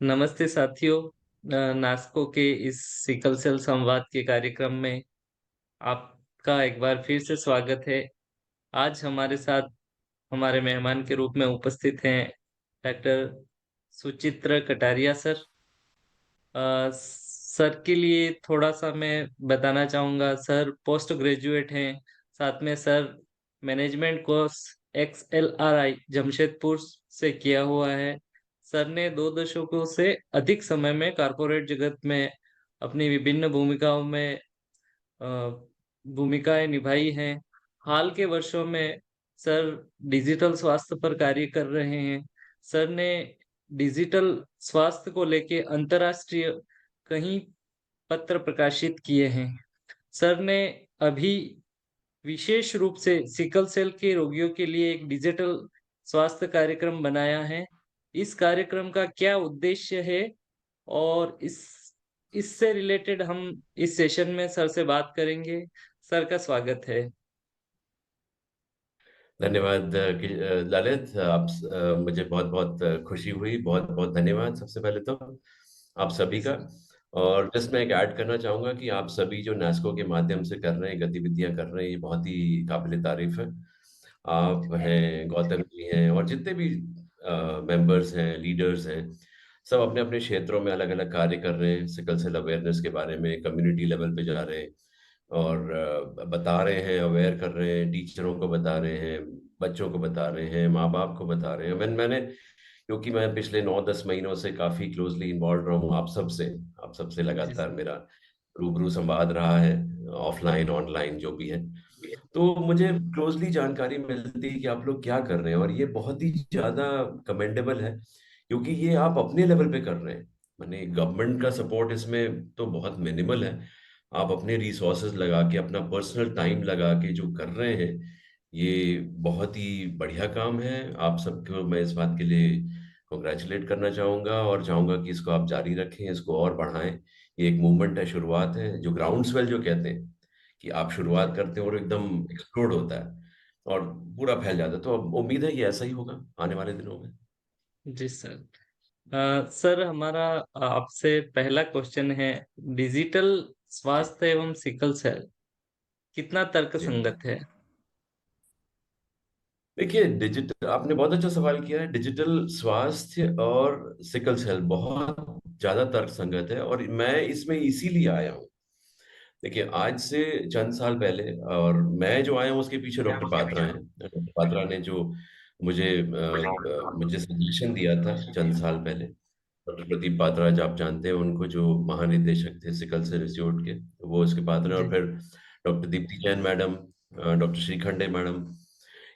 नमस्ते साथियों। नास्को के इस सिकल सेल संवाद के कार्यक्रम में आपका एक बार फिर से स्वागत है। आज हमारे साथ हमारे मेहमान के रूप में उपस्थित हैं doctor Suchitra Kataria sir. Sir के लिए थोड़ा सा मैं बताना चाहूँगा। सर पोस्ट ग्रेजुएट हैं। साथ में sir management course XLRI Jamshedpur से किया हुआ है। सर ने 2 दशकों से अधिक समय में कॉरपोरेट जगत में अपनी विभिन्न अ, भूमिकाएं निभाई हैं। हाल के वर्षों में सर डिजिटल स्वास्थ्य पर कार्य कर रहे हैं। सर ने डिजिटल स्वास्थ्य को लेके अंतर्राष्ट्रीय कई पत्र प्रकाशित किए हैं। सर ने अभी विशेष रूप से सिकल सेल के रोगियों के लिए एक डिजिटल स्वास्थ्य कार्यक्रम बनाया है। इस कार्यक्रम का क्या उद्देश्य है और इससे रिलेटेड हम इस सेशन में सर से बात करेंगे। सर का स्वागत है। धन्यवाद ललित। मुझे बहुत बहुत खुशी हुई। बहुत बहुत धन्यवाद सबसे पहले तो आप सभी का। और जस्ट मैं एक ऐड करना चाहूँगा कि आप सभी जो नेस्को के माध्यम से कर रहे हैं, गतिविधियां कर रहे हैं, ये बहुत ही काबिल तारीफ है। आप हैं, गौतम जी हैं, और जितने भी मेंबर्स हैं, लीडर्स हैं, सब अपने अपने क्षेत्रों में अलग अलग कार्य कर रहे हैं। सिकल सेल अवेयरनेस के बारे में कम्युनिटी लेवल पे जा रहे हैं और बता रहे हैं, अवेयर कर रहे हैं, टीचरों को बता रहे हैं, बच्चों को बता रहे हैं, माँ बाप को बता रहे हैं। मैंने क्योंकि मैं पिछले 9-10 महीनों से काफी क्लोजली इन्वॉल्व रहा हूँ आप सबसे जी लगातार सर। मेरा रूबरू संवाद रहा है, ऑफलाइन ऑनलाइन जो भी है। तो मुझे क्लोजली जानकारी मिलती है कि आप लोग क्या कर रहे हैं, और ये बहुत ही ज्यादा कमेंडेबल है, क्योंकि ये आप अपने लेवल पे कर रहे हैं। माने गवर्नमेंट का सपोर्ट इसमें तो बहुत मिनिमल है। आप अपने रिसोर्सेज लगा के, अपना पर्सनल टाइम लगा के जो कर रहे हैं, ये बहुत ही बढ़िया काम है। आप सबको मैं इस बात के लिए कॉन्ग्रेचुलेट करना चाहूंगा और चाहूंगा कि इसको आप जारी रखें, इसको और बढ़ाएं। ये एक मूवमेंट है, शुरुआत है, जो ग्राउंड स्वेल जो कहते हैं, कि आप शुरुआत करते हैं और एकदम एक्सप्लोड होता है और पूरा फैल जाता है। तो अब उम्मीद है कि ऐसा ही होगा आने वाले दिनों में। जी सर। सर हमारा आपसे पहला क्वेश्चन है। डिजिटल जी स्वास्थ्य एवं सिकल सेल कितना तर्क जी। संगत है? देखिए, डिजिटल, आपने बहुत अच्छा सवाल किया है। डिजिटल स्वास्थ्य और सिकल सेल बहुत ज्यादा तर्क संगत है, और मैं इसमें इसीलिए आया हूँ। देखिए, आज से चंद साल पहले, और मैं जो आया हूँ उसके पीछे डॉक्टर पात्रा हैं। डॉक्टर पात्रा ने जो मुझे सजेशन दिया था चंद साल पहले। डॉक्टर प्रदीप पात्रा, जो आप जानते हैं उनको, जो महानिदेशक थे सिकल सेल इंस्टीट्यूट के, वो उसके पात्र हैं। और जी। फिर doctor Deepti Jain madam, doctor Shrikhande madam,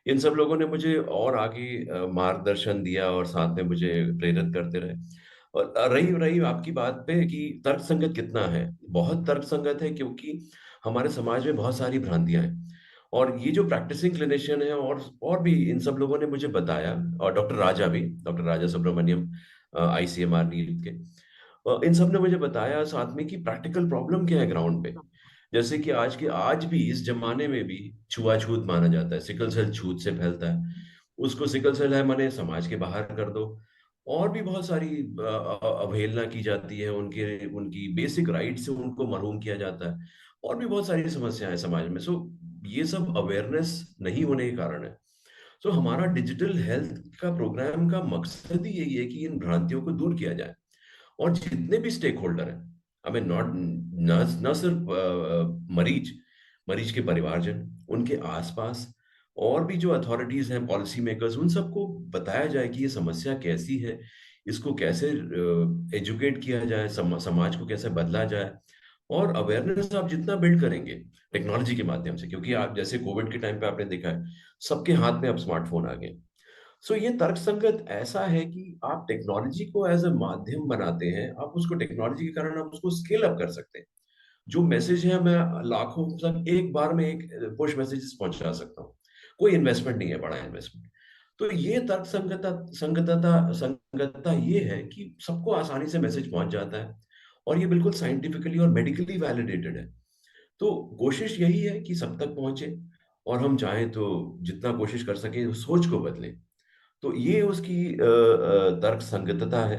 इन सब लोगों ने मुझे और आगे मार्गदर्शन दिया और साथ में मुझे प्रेरित करते रहे। और रही रही आपकी बात पे कि तर्कसंगत कितना है, बहुत तर्कसंगत है, क्योंकि हमारे समाज में बहुत सारी भ्रांतियां हैं। और ये जो प्रैक्टिसिंग क्लिनिशियन है, और भी इन सब लोगों ने मुझे बताया, और डॉक्टर राजा भी, डॉक्टर राजा सुब्रमण्यम, ICMR नीट के, इन सब ने मुझे बताया साथ में कि प्रैक्टिकल प्रॉब्लम क्या है ग्राउंड पे। जैसे कि आज भी इस जमाने में भी छुआछूत माना जाता है, सिकल सेल छूत से फैलता है, उसको सिकल सेल है माने समाज के बाहर कर दो। और भी बहुत सारी अवहेलना की जाती है, उनके उनकी बेसिक राइट से उनको महरूम किया जाता है। और भी बहुत सारी समस्याएं हैं समाज में। ये सब अवेयरनेस नहीं होने के कारण है। हमारा डिजिटल हेल्थ का प्रोग्राम का मकसद ही यही है कि इन भ्रांतियों को दूर किया जाए। और जितने भी स्टेक होल्डर हैं, हमें नॉट न सिर्फ मरीज, मरीज के परिवारजन, उनके आसपास और भी जो अथॉरिटीज हैं, पॉलिसी मेकर्स, उन सबको बताया जाए कि ये समस्या कैसी है, इसको कैसे एजुकेट किया जाए, समाज को कैसे बदला जाए। और अवेयरनेस आप जितना बिल्ड करेंगे टेक्नोलॉजी के माध्यम से, क्योंकि आप जैसे कोविड के टाइम पे आपने देखा है, सबके हाथ में अब स्मार्टफोन आ गए। ये तर्कसंगत ऐसा है कि आप टेक्नोलॉजी को एज अ माध्यम बनाते हैं, आप उसको टेक्नोलॉजी के कारण आप उसको स्केल अप कर सकते हैं। जो मैसेज है, मैं लाखों तक एक बार में एक पुश मैसेजेस पहुंचा सकता हूँ। कोई इन्वेस्टमेंट नहीं है, बड़ा इन्वेस्टमेंट। तो ये तर्क संगतता ये है कि सबको आसानी से मैसेज पहुंच जाता है, और ये बिल्कुल साइंटिफिकली और मेडिकली वैलिडेटेड है। तो कोशिश यही है कि सब तक पहुंचे, और हम चाहें तो जितना कोशिश कर सकें सोच को बदलें। तो ये उसकी तर्क संगतता है।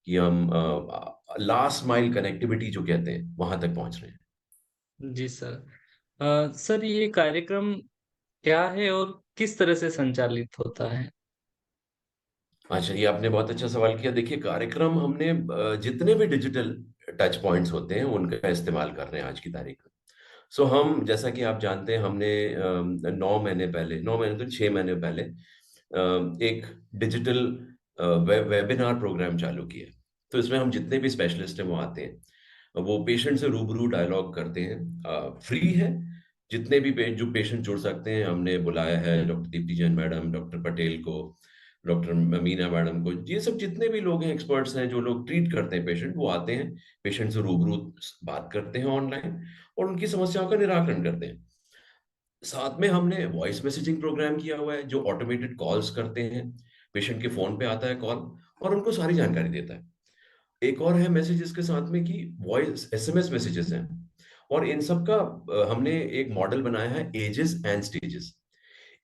कि हम लास्ट माइल कनेक्टिविटी जो कहते हैं वहां तक पहुंच रहे हैं। जी सर। सर ये कार्यक्रम क्या है और किस तरह से संचालित होता है? अच्छा, ये आपने बहुत अच्छा सवाल किया। देखिए, कार्यक्रम हमने जितने भी डिजिटल टच पॉइंट्स होते हैं उनका इस्तेमाल कर रहे हैं आज की तारीख में। सो हम, जैसा कि आप जानते हैं, हमने 9 महीने पहले, 9 महीने तो 6 महीने पहले एक डिजिटल वेबिनार प्रोग्राम चालू किया। तो इसमें हम जितने भी स्पेशलिस्ट हैं वो आते हैं, वो पेशेंट से रूबरू डायलॉग करते हैं। फ्री है। जितने भी जो पेशेंट जुड़ सकते हैं, हमने बुलाया है doctor Deepti Jain madam, doctor Patel को, डॉक्टर मीना मैडम को, ये सब जितने भी लोग हैं, एक्सपर्ट्स हैं, जो लोग ट्रीट करते हैं पेशेंट, वो आते हैं, पेशेंट से रूबरू बात करते हैं ऑनलाइन, और उनकी समस्याओं का निराकरण करते हैं। साथ में हमने वॉइस मैसेजिंग प्रोग्राम किया हुआ है, जो ऑटोमेटेड कॉल्स करते हैं। पेशेंट के फोन पे आता है कॉल, और उनको सारी जानकारी देता है। एक और है मैसेज इसके साथ में, कि वॉइस एसएमएस मैसेजेस हैं। और इन सब का हमने एक मॉडल बनाया है, एजेस एंड स्टेजेस।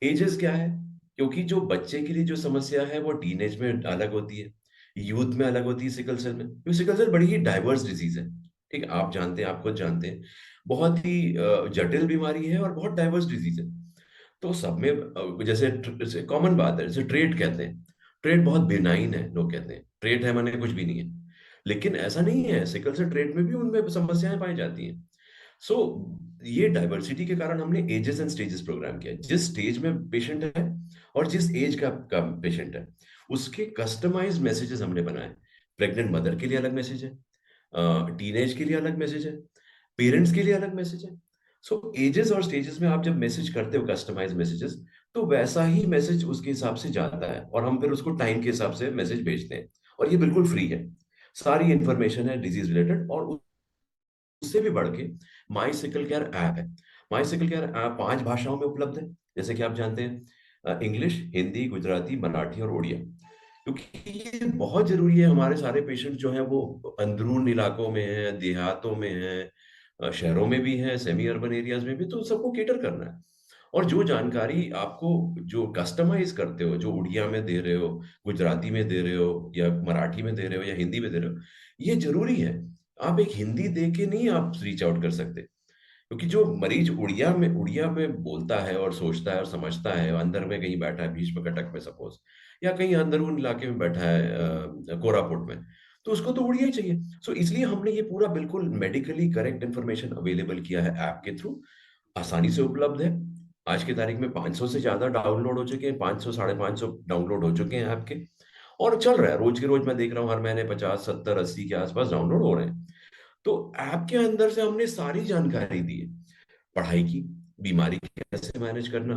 एजेस क्या है? क्योंकि जो बच्चे के लिए जो समस्या है वो टीनेज में अलग होती है, यूथ में अलग होती है, सिकल सेल में, क्योंकि सिकल सेल बड़ी ही डाइवर्स डिजीज है। ठीक है, आप जानते हैं, आप खुद जानते हैं, बहुत ही जटिल बीमारी है और बहुत डाइवर्स डिजीज है। तो सब में जैसे कॉमन बात है, जैसे ट्रेट कहते हैं, ट्रेट बहुत बेनाइन है, लोग कहते हैं ट्रेट है माने कुछ भी नहीं है। लेकिन ऐसा नहीं है, सिकल सेल ट्रेट में भी उनमें समस्याएं पाई जाती हैं। सो ये डाइवर्सिटी के कारण हमने एजेस एंड स्टेजेस प्रोग्राम किया। जिस स्टेज में पेशेंट है और जिस एज का पेशेंट है, उसके कस्टमाइज मैसेजेस हमने बनाए। प्रेग्नेंट मदर के लिए अलग मैसेज है, टीनेज के लिए अलग मैसेज है, पेरेंट्स के लिए अलग मैसेज है। सो एजेस और स्टेजेस में आप जब मैसेज करते हो कस्टमाइज मैसेजेस, तो वैसा ही मैसेज उसके हिसाब से जाता है, और हम फिर उसको टाइम के हिसाब से मैसेज भेजते हैं। और ये बिल्कुल फ्री है, सारी इंफॉर्मेशन है डिजीज रिलेटेड। और उससे भी बढ़ के माई सिकल केयर ऐप है। माई सिकल केयर ऐप 5 भाषाओं में उपलब्ध है, जैसे कि आप जानते हैं, इंग्लिश, हिंदी, गुजराती, मराठी और उड़िया। क्योंकि ये बहुत जरूरी है, हमारे सारे पेशेंट जो हैं वो अंदरून इलाकों में हैं, देहातों में हैं, शहरों में भी हैं, सेमी अर्बन एरियाज में भी, तो सबको केटर करना है। और जो जानकारी आपको जो कस्टमाइज करते हो, जो उड़िया में दे रहे हो, गुजराती में दे रहे हो, या मराठी में दे रहे हो, या हिंदी में दे रहे हो, ये जरूरी है। आप एक हिंदी दे के नहीं आप रीच आउट कर सकते, क्योंकि जो मरीज उड़िया में बोलता है और सोचता है और समझता है, अंदर में कहीं बैठा है भीष्म कटक में सपोज, या कहीं अंदरून इलाके में बैठा है कोरापुट में, तो उसको तो उड़िया ही चाहिए। सो इसलिए हमने ये पूरा बिल्कुल मेडिकली करेक्ट इन्फॉर्मेशन अवेलेबल किया है ऐप के थ्रू, आसानी से उपलब्ध है। आज की तारीख में 500 से ज्यादा डाउनलोड हो चुके हैं, 500 550 डाउनलोड हो चुके हैं ऐप के। और चल रहा है, रोज के रोज मैं देख रहा हूँ, हर महीने 50 70 80 के आसपास डाउनलोड हो रहे हैं। तो ऐप के अंदर से हमने सारी जानकारी दी है, पढ़ाई की, बीमारी कैसे मैनेज करना,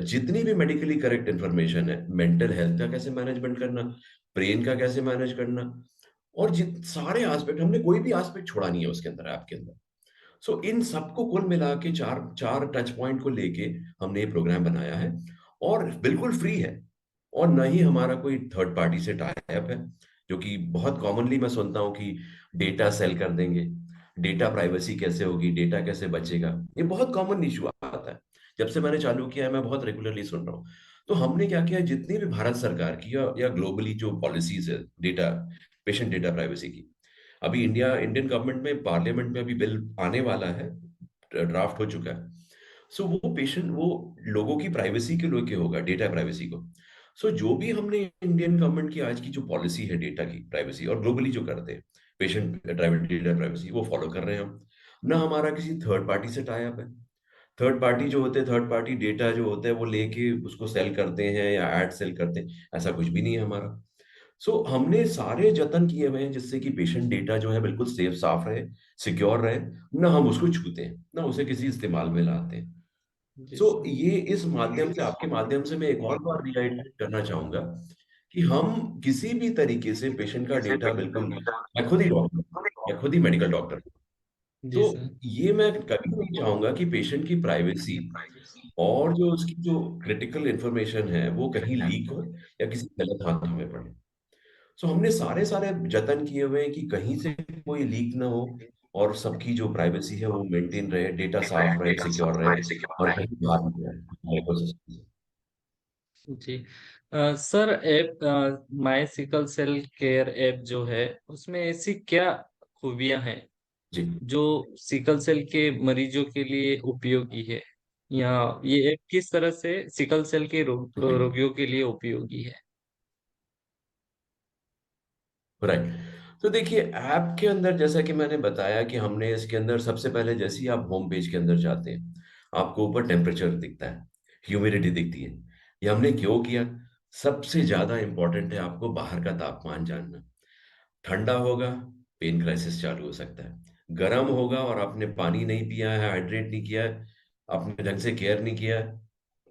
जितनी भी मेडिकली करेक्ट इंफॉर्मेशन है, मेंटल हेल्थ का कैसे मैनेजमेंट करना, ब्रेन का कैसे मैनेज करना, और जित सारे एस्पेक्ट, हमने कोई भी एस्पेक्ट छोड़ा नहीं है उसके अंदर, ऐप के अंदर। सो इन सबको कुल मिला के, चार चार टच पॉइंट को लेके हमने ये प्रोग्राम बनाया है, और बिल्कुल फ्री है। और न ही हमारा कोई थर्ड पार्टी से टाई अप है, जो कि बहुत कॉमनली मैं सुनता हूँ कि डेटा सेल कर देंगे, डेटा प्राइवेसी कैसे होगी, डेटा कैसे बचेगा। ये बहुत कॉमन इशू आता है, जब से मैंने चालू किया है मैं बहुत रेगुलरली सुन रहा हूँ। तो हमने क्या किया, जितनी भी भारत सरकार की या ग्लोबली जो पॉलिसीज है डेटा, पेशेंट डेटा प्राइवेसी की, अभी इंडियन गवर्नमेंट में पार्लियामेंट में अभी बिल आने वाला है, ड्राफ्ट हो चुका है। सो वो पेशेंट, वो लोगों की प्राइवेसी के लेके होगा, डेटा प्राइवेसी को। सो जो भी हमने इंडियन गवर्नमेंट की आज की जो पॉलिसी है डेटा की प्राइवेसी, और ग्लोबली जो करते हैं पेशेंट प्राइवेट डेटा प्राइवेसी, वो फॉलो कर रहे हैं हम। ना हमारा किसी थर्ड पार्टी से टाई अप है। थर्ड पार्टी जो होते हैं, थर्ड पार्टी डेटा जो होता है वो लेके उसको सेल करते हैं या एड सेल करते हैं, ऐसा कुछ भी नहीं है हमारा। सो हमने सारे जतन किए हुए हैं जिससे कि पेशेंट डेटा जो है बिल्कुल सेफ साफ रहे, सिक्योर रहे। ना हम उसको छूते हैं, ना उसे किसी इस्तेमाल में लाते हैं। जी सो सर। ये इस माध्यम से, आपके माध्यम से मैं एक और बार रिलाइट करना चाहूंगा कि हम किसी भी तरीके से पेशेंट का डेटा बिल्कुल, मैं खुद ही डॉक्टर, मैं खुद ही मेडिकल डॉक्टर, जी तो सर। ये मैं कभी नहीं चाहूंगा कि पेशेंट की प्राइवेसी और जो उसकी जो क्रिटिकल इंफॉर्मेशन है वो कहीं लीक हो या किसी गलत हाथों में पड़े। सो हमने सारे सारे जतन किए हुए हैं कि कहीं से कोई लीक ना हो, और सबकी जो प्राइवेसी है वो मेंटेन रहे, डेटा साफ रहे, सिक्योर रहे, और कहीं बाहर नहीं जाए ecosystem से। जी। सर ऐप माई सिकल सेल केयर ऐप जो है उसमें ऐसी क्या खूबियां हैं जी। जो सिकल सेल के मरीजों के लिए उपयोगी है, या ये ऐप किस तरह से सिकल सेल के जी। रोगियों के लिए उपयोगी है? राइट। तो देखिए, ऐप के अंदर जैसा कि मैंने बताया कि हमने इसके अंदर सबसे पहले जैसे ही आप होम पेज के अंदर जाते हैं, आपको ऊपर टेम्परेचर दिखता है, ह्यूमिडिटी दिखती है। ये हमने क्यों किया? सबसे ज़्यादा इम्पोर्टेंट है आपको बाहर का तापमान जानना। ठंडा होगा, पेन क्राइसिस चालू हो सकता है। गर्म होगा और आपने पानी नहीं पिया है, हाइड्रेट नहीं किया है, आपने ढंग से केयर नहीं किया है,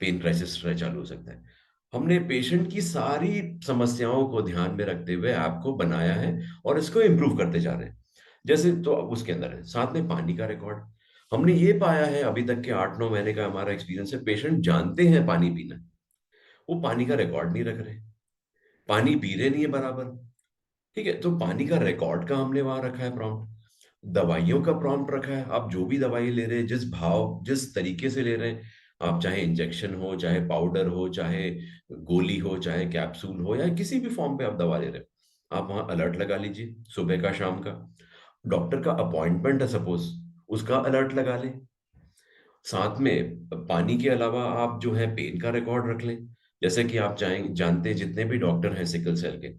पेन क्राइसिस चालू हो सकता है। हमने पेशेंट की सारी समस्याओं को ध्यान में रखते हुए ऐप को बनाया है और इसको इम्प्रूव करते जा रहे हैं। जैसे तो अब उसके अंदर है, साथ में पानी का रिकॉर्ड। हमने ये पाया है अभी तक के 8-9 महीने का हमारा एक्सपीरियंस है, पेशेंट जानते हैं पानी पीना, वो पानी का रिकॉर्ड नहीं रख रहे, पानी पी रहे नहीं है बराबर। ठीक है, तो पानी का रिकॉर्ड का हमने वहां रखा है प्रॉम्प्ट। दवाइयों का प्रॉम्प्ट रखा है, आप जो भी दवाई ले रहे हैं, जिस भाव जिस तरीके से ले रहे हैं, आप चाहे इंजेक्शन हो, चाहे पाउडर हो, चाहे गोली हो, चाहे कैप्सूल हो, या किसी भी फॉर्म पे आप दवा ले रहे हो, आप वहां अलर्ट लगा लीजिए, सुबह का शाम का। डॉक्टर का अपॉइंटमेंट है सपोज, उसका अलर्ट लगा लें। साथ में पानी के अलावा आप जो है पेन का रिकॉर्ड रख लें। जैसे कि आप चाहें जानते हैं, जितने भी डॉक्टर हैं सिकल सेल के,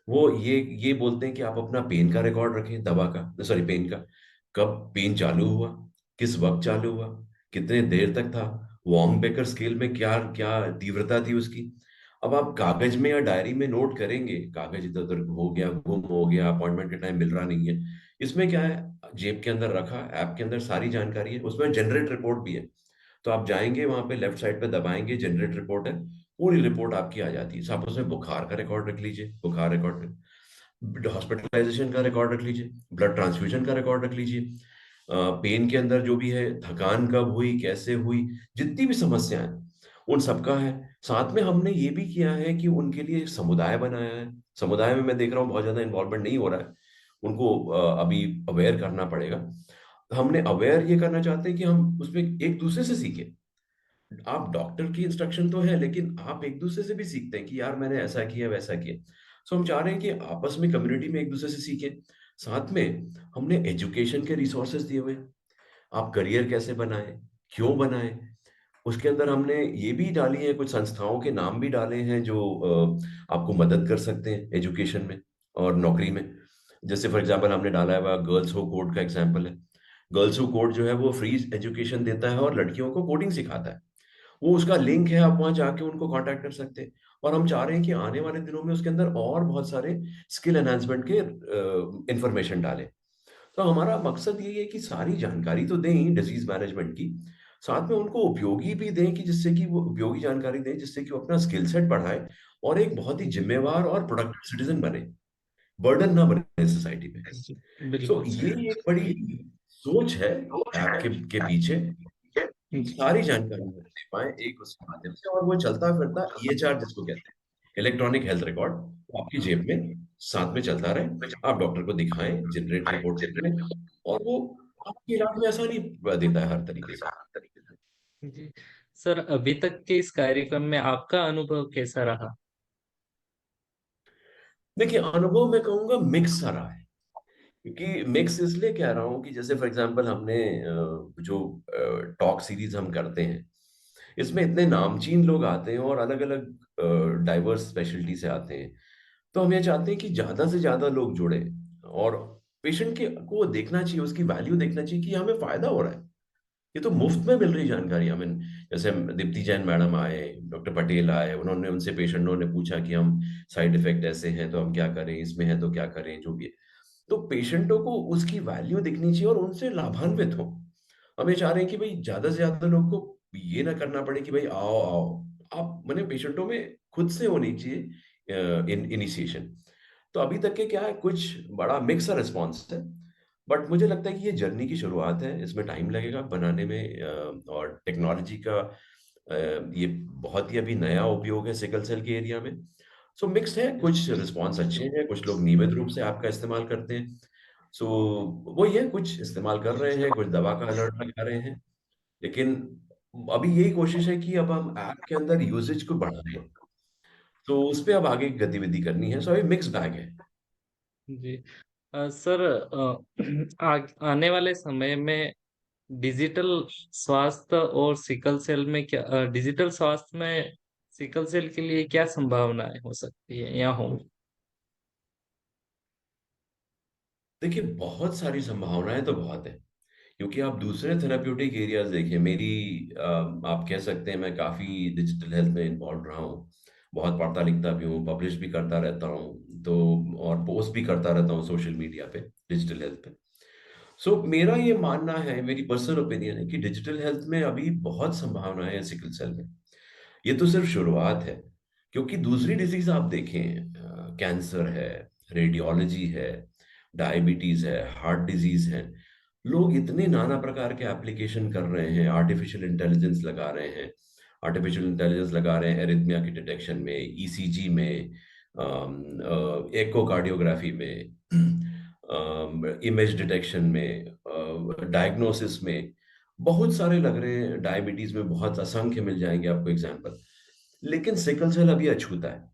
वो ये बोलते हैं कि आप अपना पेन का रिकॉर्ड रखें, दवा का, सॉरी, पेन का। कब पेन चालू हुआ, किस वक्त चालू हुआ, कितने देर तक था, वॉर्म बेकर स्केल में क्या क्या तीव्रता थी उसकी। अब आप कागज में या डायरी में नोट करेंगे, कागज इधर उधर हो गया, गुम हो गया, अपॉइंटमेंट के टाइम मिल रहा नहीं है। इसमें क्या है, जेब के अंदर रखा, ऐप के अंदर सारी जानकारी है, उसमें जनरेट रिपोर्ट भी है। तो आप जाएंगे वहां पे, लेफ्ट साइड पे दबाएंगे, जनरेट रिपोर्ट है, पूरी रिपोर्ट आपकी आ जाती है। आप उसमें बुखार का रिकॉर्ड रख लीजिए, बुखार रिकॉर्ड, हॉस्पिटलाइजेशन का रिकॉर्ड रख लीजिए, ब्लड ट्रांसफ्यूजन का रिकॉर्ड रख लीजिए, पेन के अंदर जो भी है, थकान कब हुई, कैसे हुई, जितनी भी समस्याएं, उन सबका है। साथ में हमने ये भी किया है कि उनके लिए एक समुदाय बनाया है। समुदाय में मैं देख रहा हूँ बहुत ज्यादा इन्वॉल्वमेंट नहीं हो रहा है, उनको अभी अवेयर करना पड़ेगा। हमने अवेयर ये करना चाहते हैं कि हम उसमें एक दूसरे से सीखें। आप डॉक्टर की इंस्ट्रक्शन तो है, लेकिन आप एक दूसरे से भी सीखते हैं कि यार मैंने ऐसा किया वैसा किया। सो हम चाह रहे हैं कि आपस में कम्युनिटी में एक दूसरे से सीखें। साथ में हमने एजुकेशन के रिसोर्सेज दिए हुए हैं, आप करियर कैसे बनाएं, क्यों बनाएं। उसके अंदर हमने ये भी डाली है, कुछ संस्थाओं के नाम भी डाले हैं जो आपको मदद कर सकते हैं एजुकेशन में और नौकरी में। जैसे फॉर एग्जांपल हमने डाला है, गर्ल्स हो कोड का एग्जांपल है। गर्ल्स हो कोड जो है वो फ्री एजुकेशन देता है और लड़कियों को कोडिंग सिखाता है। वो उसका लिंक है, आप वहां जाके उनको कांटेक्ट कर सकते हैं। और हम चाह रहे हैं कि आने वाले दिनों में उसके अंदर और बहुत सारे स्किल एनहांसमेंट के इंफॉर्मेशन डालें। तो हमारा मकसद ये है कि सारी जानकारी तो दें ही डिजीज मैनेजमेंट की, साथ में उनको उपयोगी भी दें, कि जिससे कि वो उपयोगी जानकारी दें, जिससे कि वो अपना स्किल सेट बढ़ाए और एक बहुत ही जिम्मेवार और प्रोडक्टिव सिटीजन बने, बर्डन ना बने सोसाइटी पे। सो बिल्कुल ये सर। एक बड़ी सोच है ऐप के पीछे, जी। सारी जानकारी वो दे पाए एक उसके माध्यम से, और वो चलता फिरता ईएचआर जिसको कहते हैं, इलेक्ट्रॉनिक हेल्थ रिकॉर्ड, वो आपकी जेब में साथ में चलता रहे। आप डॉक्टर को दिखाएं, जनरेट रिपोर्ट देते हैं, और वो आपके इलाज में आसानी देता है हर तरीके से। जी। सर अभी तक के इस कार्यक्रम में आपका अनुभव कैसा रहा? देखिए, अनुभव मैं कहूंगा मिक्स सा रहा है। क्योंकि मिक्स इसलिए कह रहा हूँ कि जैसे फॉर एग्जांपल हमने जो टॉक सीरीज हम करते हैं, इसमें इतने नामचीन लोग आते हैं और अलग अलग डाइवर्स स्पेशलिटी से आते हैं। तो हम ये चाहते हैं कि ज्यादा से ज्यादा लोग जुड़े, और पेशेंट के को देखना चाहिए, उसकी वैल्यू देखना चाहिए कि हमें फायदा हो रहा है। ये तो मुफ्त में मिल रही जानकारी हमें। जैसे दीप्ति जैन मैडम आए, डॉक्टर पटेल आए, उन्होंने उनसे पेशेंटों ने पूछा कि हम साइड इफेक्ट ऐसे हैं तो हम क्या करें, इसमें है तो क्या करें, जो भी है। तो पेशेंटों को उसकी वैल्यू दिखनी चाहिए और उनसे लाभान्वित हो। हम ये चाह रहे हैं कि भाई ज्यादा से ज्यादा लोग को ये ना करना पड़े कि भाई आओ आओ। आप मैंने पेशेंटों में खुद से होनी चाहिए इनिशिएशन। तो अभी तक के क्या है, कुछ बड़ा मिक्स रिस्पॉन्स है। बट मुझे लगता है कि ये जर्नी की शुरुआत है, इसमें टाइम लगेगा बनाने में, और टेक्नोलॉजी का ये बहुत ही अभी नया उपयोग है सिकल सेल के एरिया में। सो मिक्स है, कुछ रिस्पॉन्स अच्छे हैं, कुछ लोग नियमित रूप से आपका इस्तेमाल करते हैं। सो वो ये कुछ इस्तेमाल कर रहे हैं, कुछ दवा का अलर्ट लगा रहे हैं। लेकिन अभी यही कोशिश है कि अब हम ऐप के अंदर यूसेज को बढ़ाएं, तो उस पे अब आगे गतिविधि करनी है। सो अभी मिक्स बैग है। जी। सर, आने वाले समय में डिजिटल स्वास्थ्य और सिकल सेल में क्या डिजिटल स्वास्थ्य में सिकल सेल के लिए क्या संभावनाएं हो सकती है या हो? देखिए, बहुत सारी संभावनाएं तो बहुत है, क्योंकि आप दूसरे थेराप्यूटिक एरियाज देखिए। मेरी आप कह सकते हैं मैं काफ़ी डिजिटल हेल्थ में इन्वॉल्व रहा हूँ, बहुत पढ़ता लिखता भी हूँ, पब्लिश भी करता रहता हूँ, तो और पोस्ट भी करता रहता हूँ सोशल मीडिया पे, डिजिटल हेल्थ पे। सो मेरा ये मानना है, मेरी पर्सनल ओपिनियन है कि डिजिटल हेल्थ में अभी बहुत संभावनाएं हैं सिकल सेल में। ये तो सिर्फ शुरुआत है, क्योंकि दूसरी डिजीज आप देखें, कैंसर है, रेडियोलॉजी है, डायबिटीज है, हार्ट डिजीज है, लोग इतने नाना प्रकार के एप्लीकेशन कर रहे हैं, आर्टिफिशियल इंटेलिजेंस लगा रहे हैं। आर्टिफिशियल इंटेलिजेंस लगा रहे हैं एरिथमिया की डिटेक्शन में, ईसीजी में, एकोकार्डियोग्राफी में, इमेज डिटेक्शन में, डायग्नोसिस में। बहुत सारे लग रहे हैं, डायबिटीज में बहुत असंख्य मिल जाएंगे आपको एग्जाम्पल। लेकिन सिकल सेल अभी अछूता है।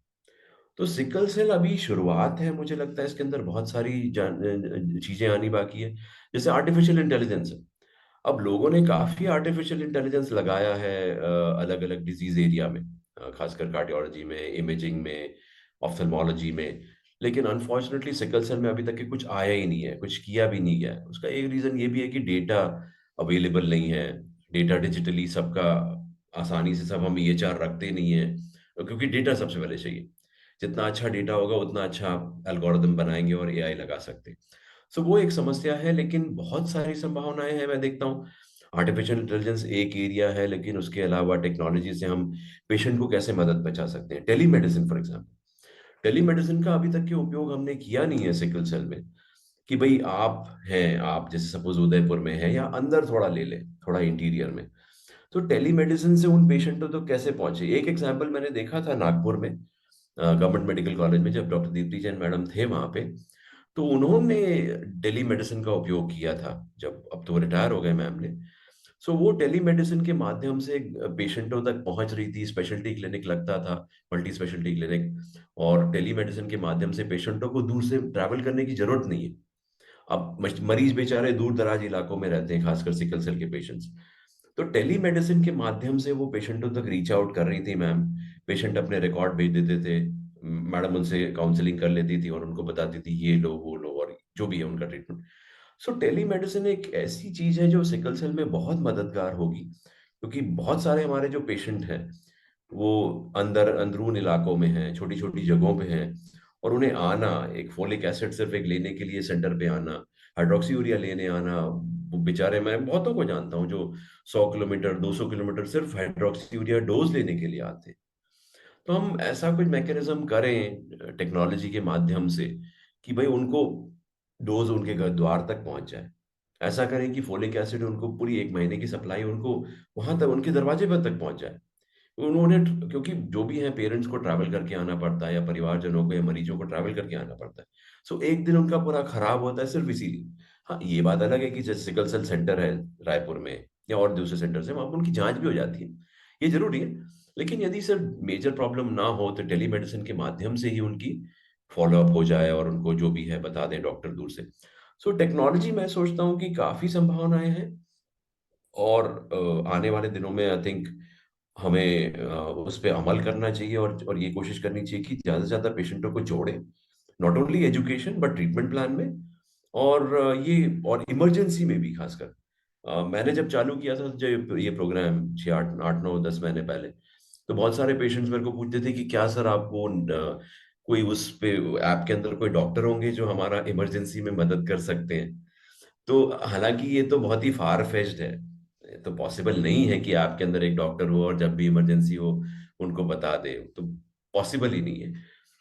तो सिकल सेल अभी शुरुआत है, मुझे लगता है इसके अंदर बहुत सारी चीजें आनी बाकी है। जैसे आर्टिफिशियल इंटेलिजेंस है, अब लोगों ने काफी आर्टिफिशियल इंटेलिजेंस लगाया है अलग अलग डिजीज एरिया में, खासकर कार्डियोलॉजी में, इमेजिंग में, ऑफ्थेल्मोलॉजी में। लेकिन अनफॉर्चुनेटली सिकल सेल में अभी तक के कुछ आया ही नहीं है, कुछ किया भी नहीं गया है। उसका एक रीजन ये भी है कि डेटा अवेलेबल नहीं है। डेटा डिजिटली सबका आसानी से सब हम ईएचआर रखते नहीं है, क्योंकि डेटा सबसे पहले चाहिए। जितना अच्छा डेटा होगा उतना अच्छा एल्गोरिदम बनाएंगे और एआई लगा सकते हैं। सो वो एक समस्या है, लेकिन बहुत सारी संभावनाएं हैं मैं देखता हूँ। आर्टिफिशियल इंटेलिजेंस एक एरिया है, लेकिन उसके अलावा टेक्नोलॉजी से हम पेशेंट को कैसे मदद पहुंचा सकते हैं। टेलीमेडिसिन फॉर एग्जाम्पल, टेलीमेडिसिन का अभी तक के उपयोग हमने किया नहीं है सिकल सेल में। कि भाई आप जैसे सपोज उदयपुर में है, या अंदर थोड़ा ले ले, थोड़ा इंटीरियर में, तो टेलीमेडिसिन से उन पेशेंटों तो कैसे पहुंचे। एक एग्जाम्पल मैंने देखा था नागपुर में, गवर्नमेंट मेडिकल कॉलेज में, जब डॉक्टर दीप्ति जैन मैडम थे वहां पे, तो उन्होंने टेली मेडिसिन का उपयोग किया था। जब अब तो रिटायर हो गए मैम ने। सो वो टेली मेडिसिन के माध्यम से पेशेंटों तक पहुंच रही थी। स्पेशलिटी क्लिनिक लगता था, मल्टी स्पेशलिटी क्लिनिक, और टेली मेडिसिन के माध्यम से पेशेंटों को दूर से ट्रैवल करने की जरूरत नहीं है। अब मरीज बेचारे दूर दराज इलाकों में रहते हैं, खासकर सिकल सेल के पेशेंट्स। तो टेली मेडिसिन के माध्यम से वो पेशेंटों तक रीच आउट कर रही थी मैम। पेशेंट अपने रिकॉर्ड भेज देते थे, मैडम उनसे काउंसलिंग कर लेती थी और उनको बताती थी ये लो वो लो, और जो भी है उनका ट्रीटमेंट। सो टेली मेडिसिन एक ऐसी चीज है जो सिकल सेल में बहुत मददगार होगी, क्योंकि बहुत सारे हमारे जो पेशेंट हैं वो अंदरून इलाकों में हैं, छोटी छोटी जगहों पे हैं, और उन्हें आना, एक फोलिक एसिड सिर्फ एक लेने के लिए सेंटर पे आना, हाइड्रोक्सी यूरिया लेने आना, वो बेचारे, मैं बहुतों को जानता हूँ जो 100 किलोमीटर 200 किलोमीटर सिर्फ हाइड्रोक्सी यूरिया डोज लेने के लिए आते हैं। तो हम ऐसा कुछ मैकेनिज्म करें टेक्नोलॉजी के माध्यम से कि भाई उनको डोज उनके घर द्वार तक पहुंच जाए। ऐसा करें कि फोलिक एसिड उनको पूरी 1 महीने की सप्लाई उनको वहां तक, उनके दरवाजे पर तक पहुंच जाए। उन्होंने, क्योंकि जो भी है पेरेंट्स को ट्रैवल करके आना पड़ता है, या परिवारजनों को या मरीजों को ट्रैवल करके आना पड़ता है। सो एक दिन उनका पूरा खराब होता है सिर्फ इसीलिए। हाँ, ये बात अलग है कि जैसे सिकल सेल सेंटर है रायपुर में या और दूसरे सेंटर से, वहां पर उनकी जांच भी हो जाती है, ये जरूरी है। लेकिन यदि सिर्फ मेजर प्रॉब्लम ना हो तो टेलीमेडिसिन के माध्यम से ही उनकी फॉलोअप हो जाए और उनको जो भी है बता दें डॉक्टर दूर से। सो टेक्नोलॉजी, मैं सोचता हूँ कि काफी संभावनाएं हैं। और आने वाले दिनों में आई थिंक हमें उस पे अमल करना चाहिए, और ये कोशिश करनी चाहिए कि ज़्यादा से ज़्यादा पेशेंटों को जोड़ें, not only education but treatment plan में। और ये और इमरजेंसी में भी खासकर, मैंने जब चालू किया था जब ये प्रोग्राम 6 8 8 9 10 महीने पहले, तो बहुत सारे पेशेंट्स मेरे को पूछते थे कि क्या सर आपको कोई उस पे ऐप के अंदर कोई डॉक्टर होंगे जो हमारा इमरजेंसी में मदद कर सकते हैं। तो हालांकि ये तो बहुत ही फार फेच्ड है, ये तो पॉसिबल नहीं है कि आपके अंदर एक डॉक्टर हो और जब भी इमरजेंसी हो उनको बता दे, तो पॉसिबल ही नहीं है।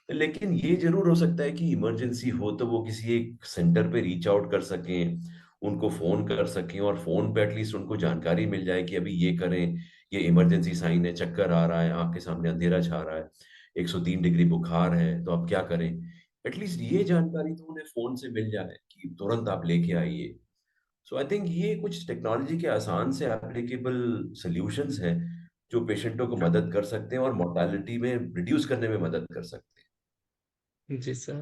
लेकिन ये जरूर हो सकता है कि इमरजेंसी हो तो वो किसी एक सेंटर पे रीच आउट कर सकें, उनको फोन कर सकें, और फोन पे एटलीस्ट उनको जानकारी मिल जाए कि अभी ये करें, ये इमरजेंसी साइन है, चक्कर आ रहा है, आंख के सामने अंधेरा छा रहा है, 103 डिग्री बुखार है, तो अब क्या करें। एटलीस्ट ये जानकारी तो उन्हें फोन से मिल जाए कि तुरंत आप लेके आइए। सो आई थिंक ये कुछ टेक्नोलॉजी के आसान से एप्लीकेबल सॉल्यूशंस हैं जो पेशेंटों को मदद कर सकते हैं और मोर्टालिटी में रिड्यूस करने में मदद कर सकते हैं। जी सर।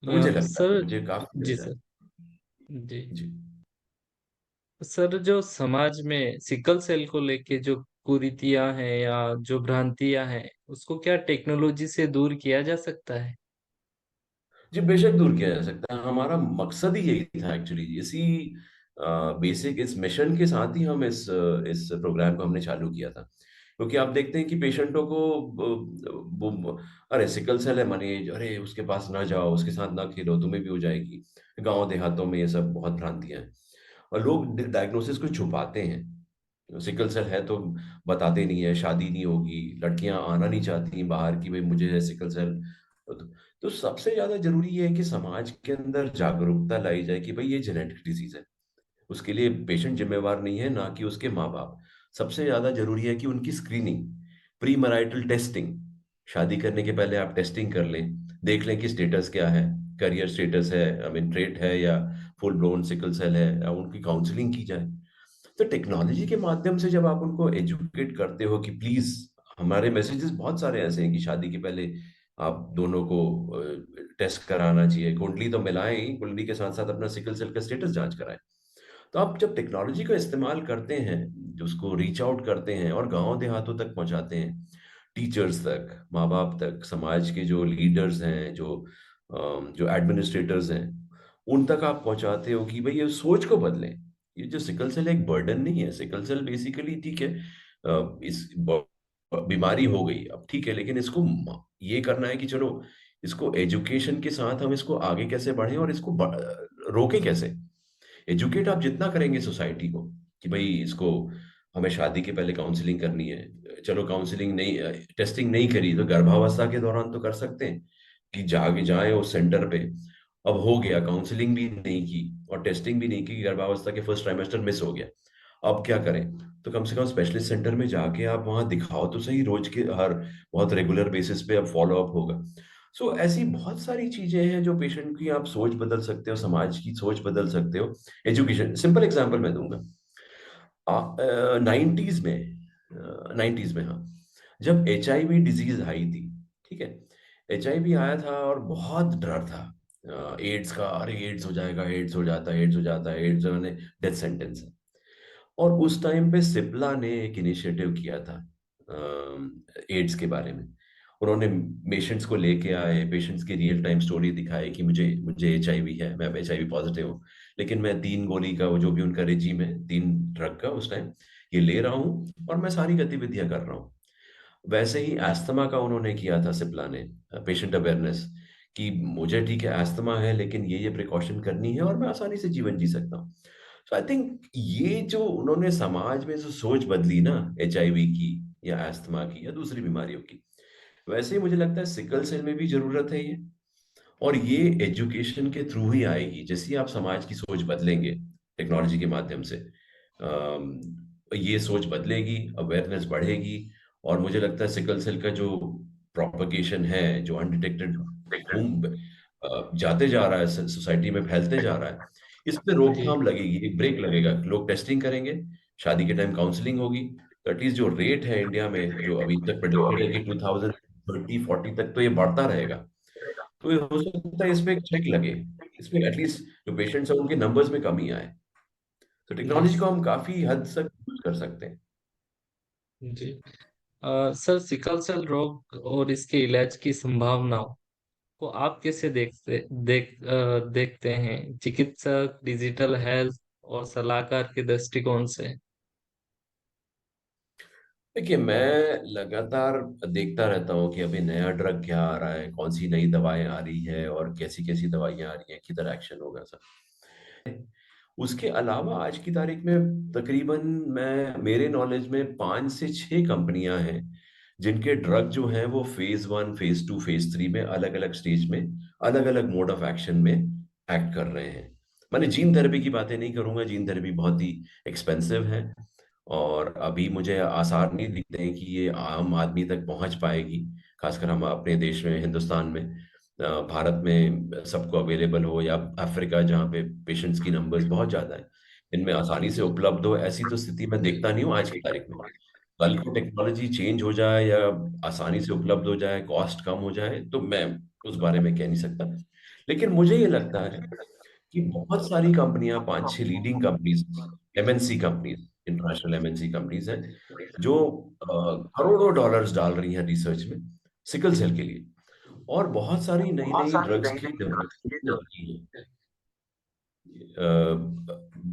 तो मुझे लगता है, सर। मुझे काफी जी लगता है। सर। जी। जी। सर, जो समाज में सिकल सेल को लेके जो कुरीतियां हैं या जो भ्रांतियां हैं, उसको क्या टेक्नोलॉजी से दूर किया जा सकता है? जी, बेशक दूर किया जा सकता है। हमारा मकसद ही यही था एक्चुअली। इसी बेसिक इस मिशन के साथ ही हम इस प्रोग्राम को हमने चालू किया था। क्योंकि आप देखते हैं कि पेशेंटों को अरे सिकल सेल है मनीज, अरे उसके पास ना जाओ, उसके साथ ना खेलो, तुम्हें भी हो जाएगी। गांव देहातों में ये सब बहुत भ्रांतियां हैं और लोग डायग्नोसिस को छुपाते हैं। सिकल सेल है तो बताते नहीं है, शादी नहीं होगी, लड़कियां आना नहीं चाहती बाहर की भाई मुझे है सिकल सेल। तो, तो सबसे ज्यादा जरूरी ये है कि समाज के अंदर जागरूकता लाई जाए कि भाई ये जेनेटिक डिजीज है। उसके लिए पेशेंट जिम्मेवार नहीं है, ना कि उसके माँ बाप। सबसे ज्यादा जरूरी है कि उनकी स्क्रीनिंग, प्री मैरिटल टेस्टिंग, शादी करने के पहले आप टेस्टिंग कर लें, देख लें कि स्टेटस क्या है, करियर स्टेटस है, आई मीन ट्रेट है या फुल ब्लोन सिकल सेल है, या उनकी काउंसलिंग की जाए। तो टेक्नोलॉजी के माध्यम से जब आप उनको एजुकेट करते हो कि प्लीज, हमारे मैसेजेस बहुत सारे ऐसे हैं कि शादी के पहले आप दोनों को टेस्ट कराना चाहिए, कुंडली तो मिलाएं ही, कुंडली के साथ साथ अपना सिकल सेल का स्टेटस जांच कराएं। तो आप जब टेक्नोलॉजी का इस्तेमाल करते हैं, जो उसको रीच आउट करते हैं और गांव देहातों तक पहुंचाते हैं, टीचर्स तक, माँ बाप तक, समाज के जो लीडर्स हैं, जो एडमिनिस्ट्रेटर्स हैं, उन तक आप पहुंचाते हो कि भाई ये सोच को बदलें। ये जो सिकल सेल एक बर्डन नहीं है। सिकल सेल बेसिकली ठीक है, बीमारी हो गई अब ठीक है, लेकिन इसको ये करना है कि चलो इसको एजुकेशन के साथ हम इसको आगे कैसे बढ़ें और इसको रोकें कैसे। एजुकेट आप जितना करेंगे सोसाइटी को कि भाई इसको, हमें शादी के पहले काउंसलिंग करनी है, चलो काउंसलिंग नहीं, टेस्टिंग नहीं करी तो गर्भावस्था के दौरान तो कर सकते हैं कि जाके जाए उस सेंटर पे। अब हो गया, काउंसलिंग भी नहीं की और टेस्टिंग भी नहीं की, गर्भावस्था के फर्स्ट ट्राइमेस्टर मिस हो गया, अब क्या करें? तो कम से कम स्पेशलिस्ट सेंटर में जाके आप वहां दिखाओ तो सही, रोज के हर बहुत रेगुलर बेसिस पे अब फॉलो अप होगा। सो ऐसी बहुत सारी चीजें हैं जो पेशेंट की आप सोच बदल सकते हो, समाज की सोच बदल सकते हो। एजुकेशन, सिंपल एग्जांपल मैं दूंगा। 90s में हाँ, जब HIV डिजीज आई थी, ठीक है, HIV आया था और बहुत डर था एड्स का, अरे एड्स हो जाएगा, एड्स हो जाता है, एड्स हो जाता है, एड्स मैंने डेथ सेंटेंस है। और उस टाइम पे सिप्ला ने एक इनिशिएटिव किया था एड्स के बारे में। उन्होंने पेशेंट्स को लेके आए, पेशेंट्स की रियल टाइम स्टोरी दिखाई कि मुझे मुझे HIV है, मैं HIV पॉजिटिव हूँ, लेकिन मैं 3 गोली का, वो जो भी उनका रेजीम है, 3 ड्रग का उस टाइम, ये ले रहा हूँ और मैं सारी गतिविधियां कर रहा हूँ। वैसे ही अस्थमा का उन्होंने किया था सिप्ला ने, पेशेंट अवेयरनेस, कि मुझे ठीक है अस्थमा है लेकिन ये प्रिकॉशन करनी है और मैं आसानी से जीवन जी सकता हूँ। तो आई थिंक ये जो उन्होंने समाज में जो सोच बदली ना, HIV की या अस्थमा की या दूसरी बीमारियों की, वैसे ही मुझे लगता है सिकल सेल में भी जरूरत है ये। और ये एजुकेशन के थ्रू ही आएगी। जैसे ही आप समाज की सोच बदलेंगे टेक्नोलॉजी के माध्यम से, ये सोच बदलेगी, अवेयरनेस बढ़ेगी। और मुझे लगता है सिकल सेल का जो प्रोपगेशन है, जो अनडिटेक्टेड घूम जाते जा रहा है, सोसाइटी में फैलते जा रहा है, इस पे जी। रोकथाम लगेगी, एक ब्रेक लगेगा, लोग टेस्टिंग करेंगे, शादी के टाइम काउंसलिंग होगी। तो एटलीस्ट जो रेट है इंडिया में, जो अभी तक प्रेडिक्टेड है कि 2030-40 तक तो ये बढ़ता रहेगा, तो ये हो सकता है इस पे एक चेक लगे, इसमें एटलीस्ट जो पेशेंट्स हैं उनके नंबर्स में कमी आए। तो जी। टेक्नोलॉजी को हम काफी हद तक यूज कर सकते हैं। जी। सर, सिकल सेल रोग और इसके इलाज की संभावनाओं को आप कैसे देखते हैं, चिकित्सक, डिजिटल हेल्थ और सलाहकार के दृष्टिकोण से? देखिए, मैं लगातार देखता रहता हूँ कि अभी नया ड्रग क्या आ रहा है, कौन सी नई दवाएं आ रही है और कैसी कैसी दवाइयाँ आ रही हैं, किधर एक्शन होगा सब। उसके अलावा आज की तारीख में तकरीबन, मैं मेरे नॉलेज में 5 से 6 कंपनियां हैं जिनके ड्रग जो हैं वो फेज 1, फेज 2, फेज 3 में अलग अलग स्टेज में, अलग अलग मोड ऑफ एक्शन में एक्ट कर रहे हैं। मैंने जीन थेरेपी की बातें नहीं करूंगा, जीन थेरेपी बहुत ही एक्सपेंसिव है और अभी मुझे आसार नहीं दिखते हैं कि ये आम आदमी तक पहुंच पाएगी, खासकर हम अपने देश में, हिंदुस्तान में, भारत में सबको अवेलेबल हो, या अफ्रीका जहाँ पे पेशेंट्स की नंबर्स बहुत ज़्यादा है। इनमें आसानी से उपलब्ध हो, ऐसी तो स्थिति मैं देखता नहीं हूँ आज की तारीख में। कल को टेक्नोलॉजी चेंज हो जाए या आसानी से उपलब्ध हो जाए, कॉस्ट कम हो जाए, तो मैं उस बारे में कह नहीं सकता। लेकिन मुझे ये लगता है कि बहुत सारी कंपनियां, 5-6 leading companies, MNC companies, international MNC companies हैं, जो करोड़ों डॉलर्स डाल रही हैं रिसर्च में सिकल सेल के लिए। और बहुत सारी नई नई ड्रग्स की डेवलपमेंट हो रही है।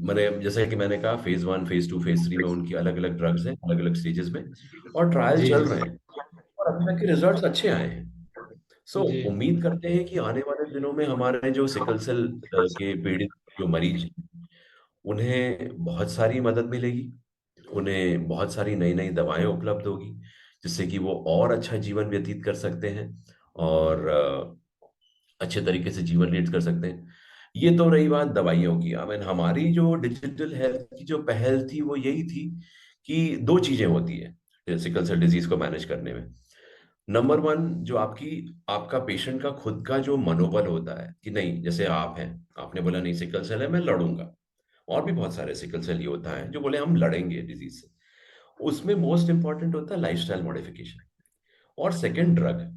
मैंने, जैसे कि मैंने कहा, फेज 1, फेज 2, फेज 3 में उनकी अलग अलग ड्रग्स हैं, अलग अलग स्टेजेस में, और ट्रायल जी चल जी रहे हैं, और अभी तक के रिजल्ट्स अच्छे आए हैं। सो जी उम्मीद करते हैं कि आने वाले दिनों में हमारे जो सिकल सेल के पीड़ित जो मरीज हैं, उन्हें बहुत सारी मदद मिलेगी, उन्हें बहुत सारी नई नई दवाएं उपलब्ध होगी, जिससे कि वो और अच्छा जीवन व्यतीत कर सकते हैं, और अच्छे तरीके से जीवन लीड कर सकते हैं। ये तो रही बात दवाइयों की। आई मीन, हमारी जो डिजिटल हेल्थ की जो पहल थी वो यही थी कि दो चीजें होती है सिकल सेल डिजीज को मैनेज करने में। नंबर वन, जो आपका पेशेंट का खुद का जो मनोबल होता है कि नहीं, जैसे आप हैं, आपने बोला नहीं सिकल सेल है, मैं लड़ूंगा। और भी बहुत सारे सिकल सेल योद्धा हैं जो बोले हम लड़ेंगे डिजीज से। उसमें मोस्ट इंपॉर्टेंट होता है लाइफस्टाइल मॉडिफिकेशन। और सेकंड, ड्रग।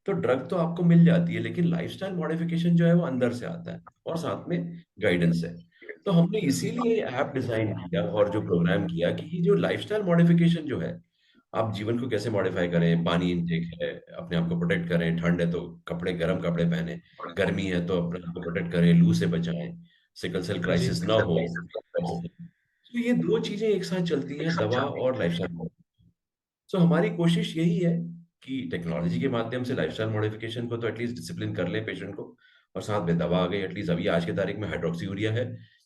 तो ड्रग तो आपको मिल जाती है, लेकिन लाइफस्टाइल मॉडिफिकेशन जो है वो अंदर से आता है, और साथ में गाइडेंस है। तो हमने जी इसीलिए ऐप डिजाइन किया और जो प्रोग्राम किया कि ये जो लाइफस्टाइल मॉडिफिकेशन जो है, आप जीवन को कैसे मॉडिफाई करें, पानी इंटेक है, अपने आप को प्रोटेक्ट करें, ठंड है तो कपड़े, गर्म कपड़े पहने, गर्मी है तो अपने आप को प्रोटेक्ट करें, लू से बचाएं, सिकल सेल जी क्राइसिस ना हो। तो ये दो चीजें एक साथ चलती हैं, दवा और लाइफस्टाइल। सो हमारी कोशिश यही है कि टेक्नोलॉजी के माध्यम से लाइफस्टाइल मॉडिफिकेशन को तो एटलीस्ट डिसिप्लिन कर ले पेशेंट को, और साथ में दवा आ गई। एटलीस्ट अभी आज की तारीख में हाइड्रोक्सी यूरिया है,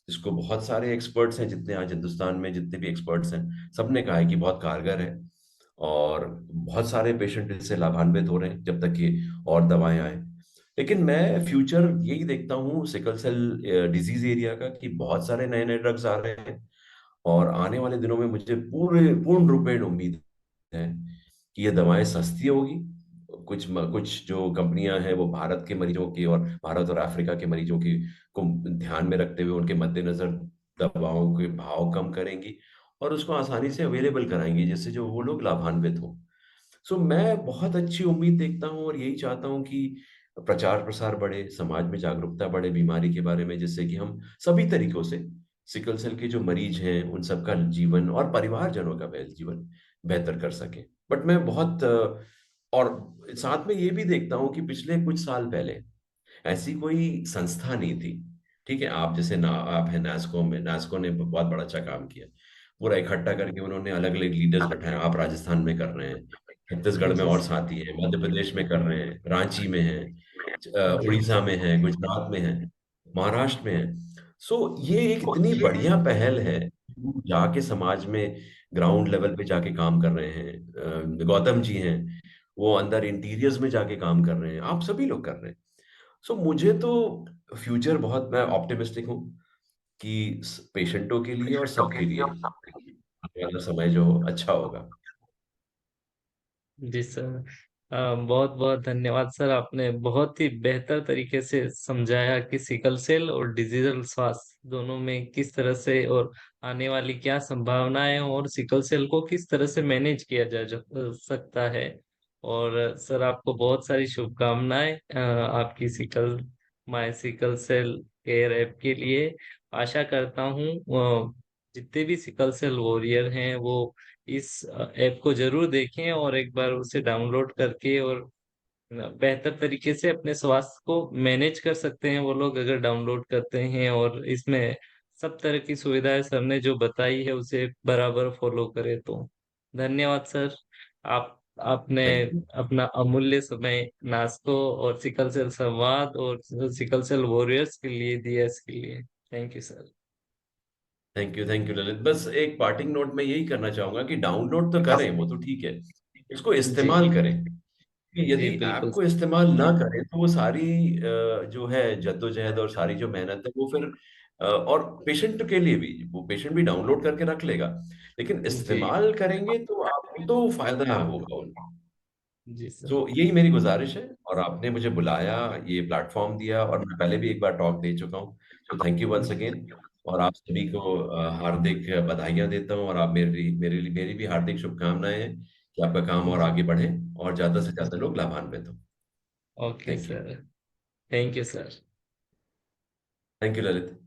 जिसको बहुत सारे एक्सपर्ट्स हैं, जितने आज हिंदुस्तान में जितने भी एक्सपर्ट्स हैं, सबने कहा है कि बहुत कारगर है, और बहुत सारे पेशेंट इससे लाभान्वित हो रहे हैं जब तक कि और दवाएं आए। लेकिन मैं फ्यूचर यही देखता हूँ सिकल सेल डिजीज एरिया का, कि बहुत सारे नए नए ड्रग्स आ रहे हैं, और आने वाले दिनों में मुझे पूर्ण रूपेण उम्मीद है कि ये दवाएं सस्ती होगी। कुछ जो कंपनियां हैं वो भारत के मरीजों की, और भारत और अफ्रीका के मरीजों की को ध्यान में रखते हुए उनके मद्देनजर दवाओं के भाव कम करेंगी, और उसको आसानी से अवेलेबल कराएंगी, जिससे जो वो लोग लाभान्वित हो। सो मैं बहुत अच्छी उम्मीद देखता हूँ, और यही चाहता हूँ कि प्रचार प्रसार बढ़े, समाज में जागरूकता बढ़े बीमारी के बारे में, जिससे कि हम सभी तरीकों से सिकल सेल के जो मरीज हैं उन सबका जीवन और परिवारजनों का जीवन बेहतर कर सके। बट मैं बहुत और साथ में ये भी देखता हूँ कि पिछले कुछ साल पहले ऐसी कोई संस्था नहीं थी। ठीक है, आप जैसे ना, आप हैं नास्को में, नास्को ने बहुत बड़ा अच्छा काम किया, पूरा इकट्ठा करके उन्होंने अलग अलग लीडर्स बैठाए। आप राजस्थान में कर रहे हैं, छत्तीसगढ़ में जी और साथी हैं, मध्य प्रदेश में कर रहे हैं, रांची में है, जी उड़ीसा में है, गुजरात में है, महाराष्ट्र में है। सो ये एक इतनी बढ़िया पहल है, जाके समाज में ग्राउंड लेवल पे जाके काम कर रहे हैं। गौतम जी हैं, वो अंदर इंटीरियर्स में जाके काम कर रहे हैं, आप सभी लोग कर रहे हैं। सो मुझे तो फ्यूचर बहुत, मैं ऑप्टिमिस्टिक हूँ कि पेशेंटों के लिए और सबके लिए आने वाला समय जो अच्छा होगा। जी सर। बहुत बहुत धन्यवाद सर, आपने बहुत ही बेहतर तरीके से समझाया कि सिकल सेल और डिजिटल स्वास्थ्य दोनों में किस तरह से और आने वाली क्या संभावनाएं हैं, और सिकल सेल को किस तरह से मैनेज किया सकता है। और सर आपको बहुत सारी शुभकामनाएं आपकी sickle my sickle cell care app के लिए। आशा करता हूँ जितने भी सिकल सेल वॉरियर हैं वो इस ऐप को जरूर देखें, और एक बार उसे डाउनलोड करके और बेहतर तरीके से अपने स्वास्थ्य को मैनेज कर सकते हैं वो लोग, अगर डाउनलोड करते हैं और इसमें सब तरह की सुविधाएं सर ने जो बताई है उसे बराबर फॉलो करें तो। धन्यवाद सर। आप आपने थैंक यू। अपना अमूल्य समय नास्को और सिकल सेल संवाद और सिकल सेल वॉरियर्स के लिए दिया, इसके लिए thank you sir. Thank you Lalit. बस एक पार्टिंग नोट में यही करना चाहूंगा कि डाउनलोड तो करें, वो तो ठीक है, उसको जी इस्तेमाल करें। कि जी यदि ऐप बिल्कुल। को इस्तेमाल ना करें तो वो सारी जो है जद्दोजहद और सारी जो मेहनत है वो फिर और पेशेंट के लिए भी, वो पेशेंट भी डाउनलोड करके रख लेगा, लेकिन जी इस्तेमाल करेंगे तो आपको तो फायदा होगा उनको। जी सर। तो यही मेरी गुजारिश है, और आपने मुझे बुलाया, ये प्लेटफॉर्म दिया, और मैं पहले भी एक बार टॉक दे चुका हूँ। तो थैंक यू वंस अगेन। और आप सभी को हार्दिक बधाइयाँ देता हूँ, और आप मेरी भी हार्दिक शुभकामनाएं हैं कि आपका काम और आगे बढ़े और ज्यादा से ज्यादा लोग लाभान्वित हों। Okay thank you. Sir. Thank you sir. Thank you Lalit.